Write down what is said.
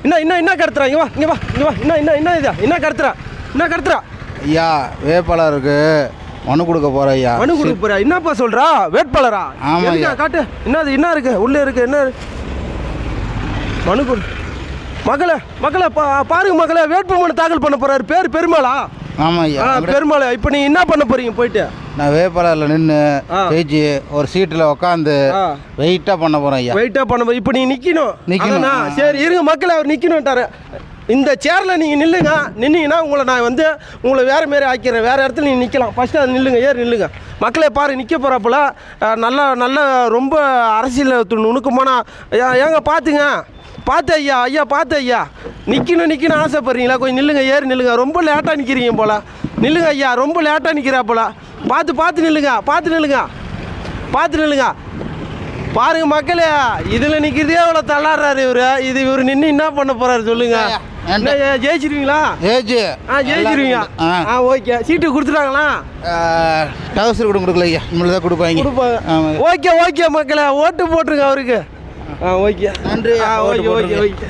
என்ன கடத்துறா? இங்கே வா இங்கே வா இங்கே வா. என்ன இதா என்ன கடத்துறா? ஐயா வேட்பாளருக்கு மனு கொடுக்க போகிறேன் ஐயா. மனு கொடுக்க போகிறா? என்னப்பா சொல்கிறா? வேட்பாளரா? ஆமாம் ஐயா. காட்டு. என்ன இருக்கு உள்ளே இருக்கு? என்ன மனு கொடு மக்களை பாருங்க மக்களை. வேட்புமனு தாக்கல் பண்ண போகிறாரு. பேர் பெருமாளா? ஆமாம் ஐயா. பெருமாள். இப்போ நீங்கள் என்ன பண்ண போகிறீங்க போயிட்டு? நான் வேட்பாளரில் நின்று ஜெயிச்சு ஒரு சீட்டில் உட்காந்து வெயிட்டாக பண்ண போகிறேன் ஐயா. வெயிட்டாக பண்ண போகிறேன். இப்போ நீங்கள் நிற்கணும். சரி இருங்க மக்கள், அவர் நிற்கணுன்ட்டாரு. இந்த சேரில் நீங்கள் நின்னீங்கன்னா உங்களை வேறு மாரி ஆக்கிறேன். வேறு இடத்துல நீங்கள் நிற்கலாம். ஃபஸ்ட்டு அது நில்லுங்க. மக்களே பாரு நிற்க போகிறாப்புல. நல்ல ரொம்ப அரசியல் நுணுக்கமான ஏங்க பார்த்து ஐயா பார்த்து ஐயா. நிற்கணும் ஆசைப்படுறீங்களா? கொஞ்சம் நில்லுங்க. ரொம்ப லேட்டாக நிற்கிறீங்க போல். நில்லுங்க ஐயா, ரொம்ப லேட்டாக நிற்கிறா போல். பார்த்து நில்லுங்க. பாருங்க மக்களே, இதில் நிற்கிறதே அவ்வளோ தள்ளாடுறாரு இவர் நின்று என்ன பண்ண போகிறாரு சொல்லுங்க. ஜெயிச்சிருவீங்களா? ஜெயிச்சிருவீங்க. ஓகே. சீட்டு கொடுத்துட்டாங்களா? டவுசர் கூட கொடுக்கல ஐயா. இனிமேல் தான் கொடுப்பாங்க. ஓகே மக்களே, ஓட்டு போட்டுருங்க அவருக்கு. ஓகே. நன்றி. ஓகே.